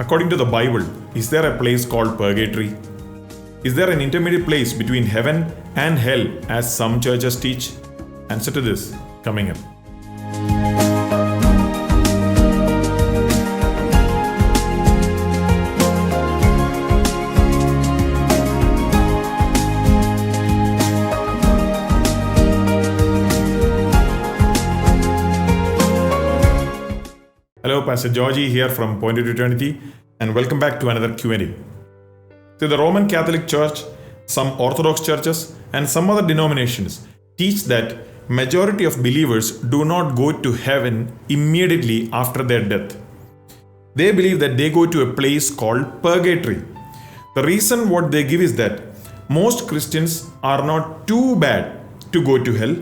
According to the Bible, is there a place called Purgatory? Is there an intermediate place between heaven and hell as some churches teach? Answer to this coming up. Hello, Pastor Georgy here from Pointed to Eternity, and welcome back to another Q&A. So the Roman Catholic Church, some Orthodox churches, and some other denominations teach that majority of believers do not go to heaven immediately after their death. They believe that they go to a place called Purgatory. The reason what they give is that most Christians are not too bad to go to hell,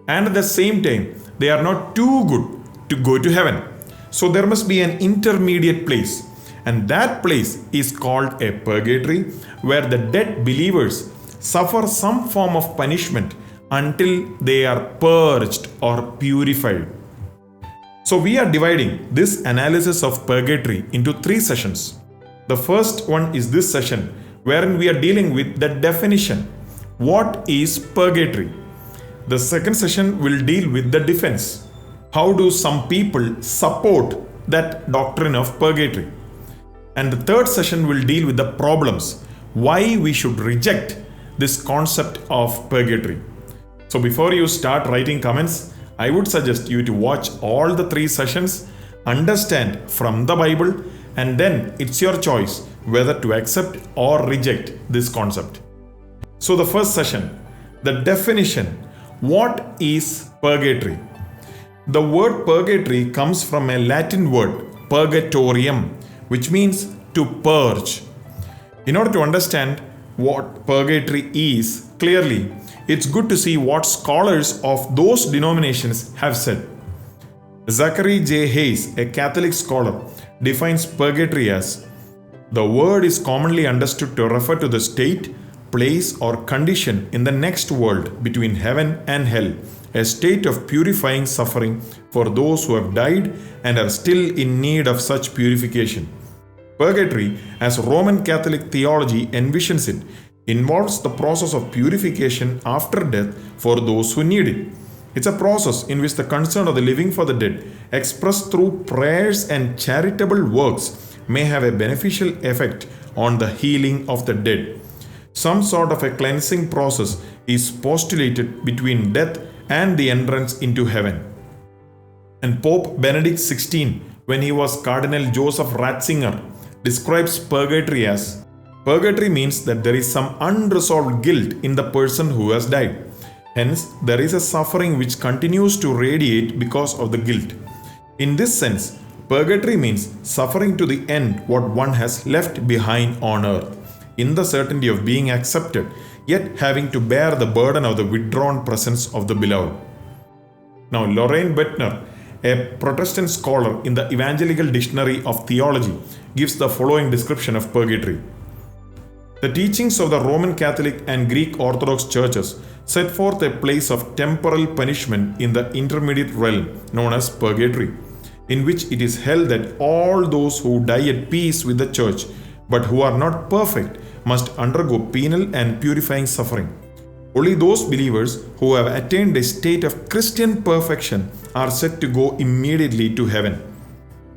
and at the same time, they are not too good to go to heaven. So there must be an intermediate place, and that place is called a purgatory, where the dead believers suffer some form of punishment until they are purged or purified. So we are dividing this analysis of purgatory into 3 sessions. The first one is this session, wherein we are dealing with the definition. What is purgatory? The second session will deal with the defense. How do some people support that doctrine of purgatory? And the third session will deal with the problems, why we should reject this concept of purgatory. So before you start writing comments, I would suggest you to watch all the 3 sessions, understand from the Bible, and then it's your choice whether to accept or reject this concept. So the first session, the definition. What is purgatory? The word purgatory comes from a Latin word, purgatorium, which means to purge. In order to understand what purgatory is clearly, it's good to see what scholars of those denominations have said. Zachary J. Hayes, a Catholic scholar, defines purgatory as: the word is commonly understood to refer to the state, place, or condition in the next world between heaven and hell, a state of purifying suffering for those who have died and are still in need of such purification. Purgatory, as Roman Catholic theology envisions it, involves the process of purification after death for those who need it. It's a process in which the concern of the living for the dead, expressed through prayers and charitable works, may have a beneficial effect on the healing of the dead. Some sort of a cleansing process is postulated between death and the entrance into heaven. And Pope Benedict XVI, when he was Cardinal Joseph Ratzinger, describes purgatory as: purgatory means that there is some unresolved guilt in the person who has died. Hence, there is a suffering which continues to radiate because of the guilt. In this sense, purgatory means suffering to the end what one has left behind on earth, in the certainty of being accepted, yet having to bear the burden of the withdrawn presence of the beloved. Now, Lorraine Bettner, a Protestant scholar in the Evangelical Dictionary of Theology, gives the following description of purgatory. The teachings of the Roman Catholic and Greek Orthodox churches set forth a place of temporal punishment in the intermediate realm known as purgatory, in which it is held that all those who die at peace with the church but who are not perfect must undergo penal and purifying suffering. Only those believers who have attained a state of Christian perfection are said to go immediately to heaven.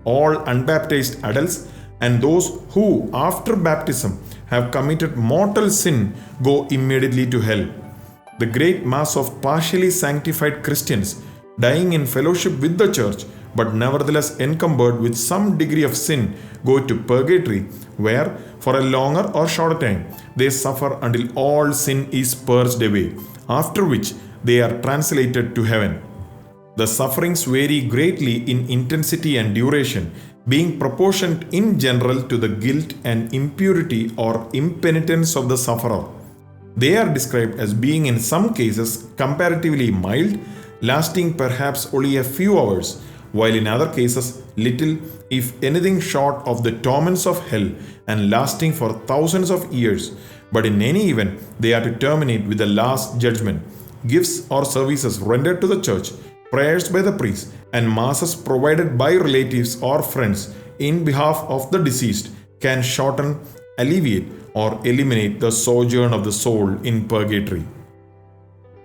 All unbaptized adults and those who, after baptism, have committed mortal sin go immediately to hell. The great mass of partially sanctified Christians dying in fellowship with the church but nevertheless encumbered with some degree of sin go to purgatory, where for a longer or shorter time they suffer until all sin is purged away, after which they are translated to heaven. The sufferings vary greatly in intensity and duration, being proportioned in general to the guilt and impurity or impenitence of the sufferer. They are described as being in some cases comparatively mild, lasting perhaps only a few hours, while in other cases little, if anything, short of the torments of hell and lasting for thousands of years. But in any event, they are to terminate with the last judgment, gifts or services rendered to the church, prayers by the priest, and masses provided by relatives or friends in behalf of the deceased can shorten, alleviate, or eliminate the sojourn of the soul in purgatory.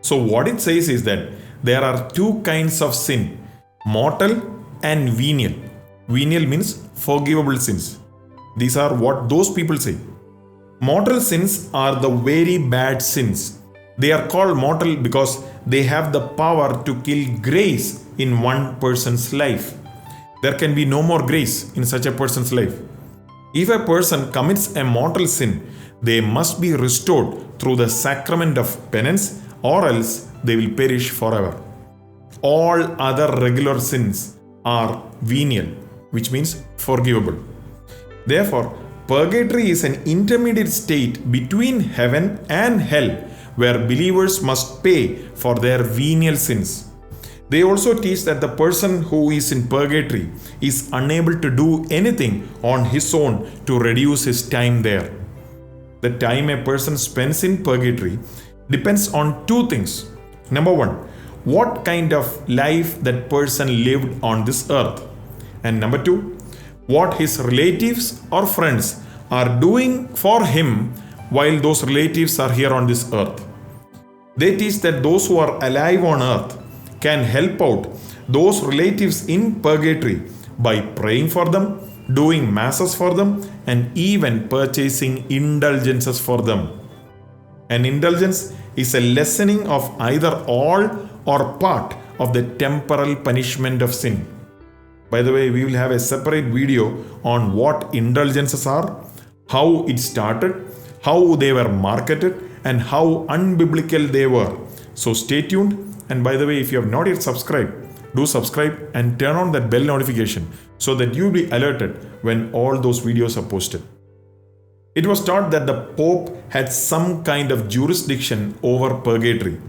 So what it says is that there are two kinds of sin, mortal and venial. Venial means forgivable sins. These are what those people say. Mortal sins are the very bad sins. They are called mortal because they have the power to kill grace in one person's life. There can be no more grace in such a person's life. If a person commits a mortal sin, they must be restored through the sacrament of penance, or else they will perish forever. All other regular sins are venial, which means forgivable. Therefore, purgatory is an intermediate state between heaven and hell, where believers must pay for their venial sins. They also teach that the person who is in purgatory is unable to do anything on his own to reduce his time there. The time a person spends in purgatory depends on two things. Number one, what kind of life that person lived on this earth. And number two, what his relatives or friends are doing for him while those relatives are here on this earth. They teach that those who are alive on earth can help out those relatives in purgatory by praying for them, doing masses for them, and even purchasing indulgences for them. An indulgence is a lessening of either all or part of the temporal punishment of sin. By the way, we will have a separate video on what indulgences are, how it started, how they were marketed, and how unbiblical they were. So stay tuned. And by the way, if you have not yet subscribed, do subscribe and turn on that bell notification so that you will be alerted when all those videos are posted. It was taught that the Pope had some kind of jurisdiction over purgatory.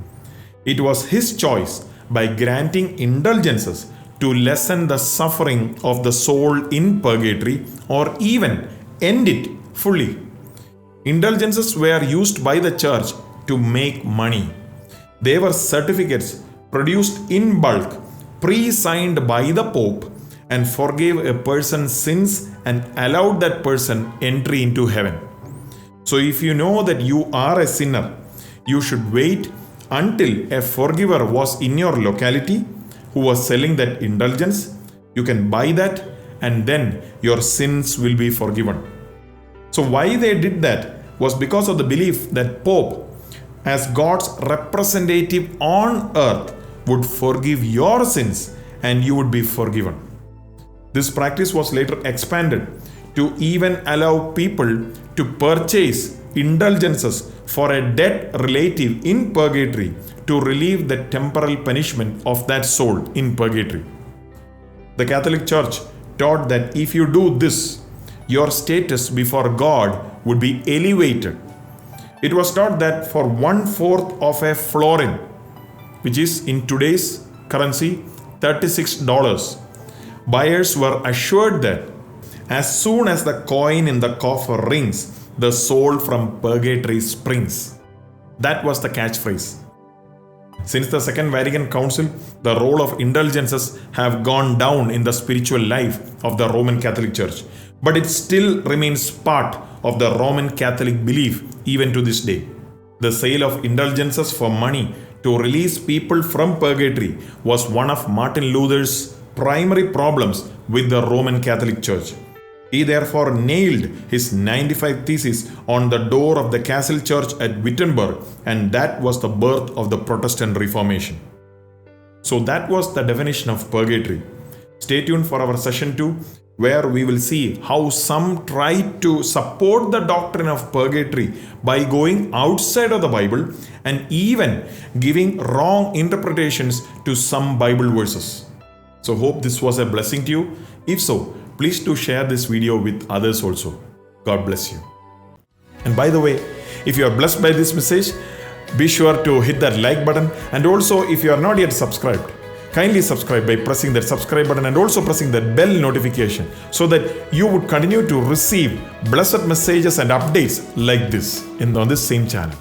It was his choice by granting indulgences to lessen the suffering of the soul in purgatory or even end it fully. Indulgences were used by the church to make money. They were certificates produced in bulk, pre-signed by the Pope, and forgave a person's sins and allowed that person entry into heaven. So if you know that you are a sinner, you should wait until a forgiver was in your locality who was selling that indulgence. You can buy that and then your sins will be forgiven. So why they did that was because of the belief that Pope, as God's representative on earth, would forgive your sins and you would be forgiven. This practice was later expanded to even allow people to purchase indulgences for a dead relative in purgatory to relieve the temporal punishment of that soul in purgatory. The Catholic Church taught that if you do this, your status before God would be elevated. It was taught that for 1/4 of a florin, which is in today's currency $36, buyers were assured that as soon as the coin in the coffer rings, the soul from purgatory springs. That was the catchphrase. Since the Second Vatican Council, the role of indulgences have gone down in the spiritual life of the Roman Catholic Church, but it still remains part of the Roman Catholic belief even to this day. The sale of indulgences for money to release people from purgatory was one of Martin Luther's primary problems with the Roman Catholic Church. He therefore nailed his 95 Theses on the door of the Castle Church at Wittenberg, and that was the birth of the Protestant Reformation. So that was the definition of purgatory. Stay tuned for our session 2, where we will see how some tried to support the doctrine of purgatory by going outside of the Bible and even giving wrong interpretations to some Bible verses. So hope this was a blessing to you. If so, please do share this video with others also. God bless you. And by the way, if you are blessed by this message, be sure to hit that like button. And also, if you are not yet subscribed, kindly subscribe by pressing that subscribe button and also pressing that bell notification so that you would continue to receive blessed messages and updates like this on this same channel.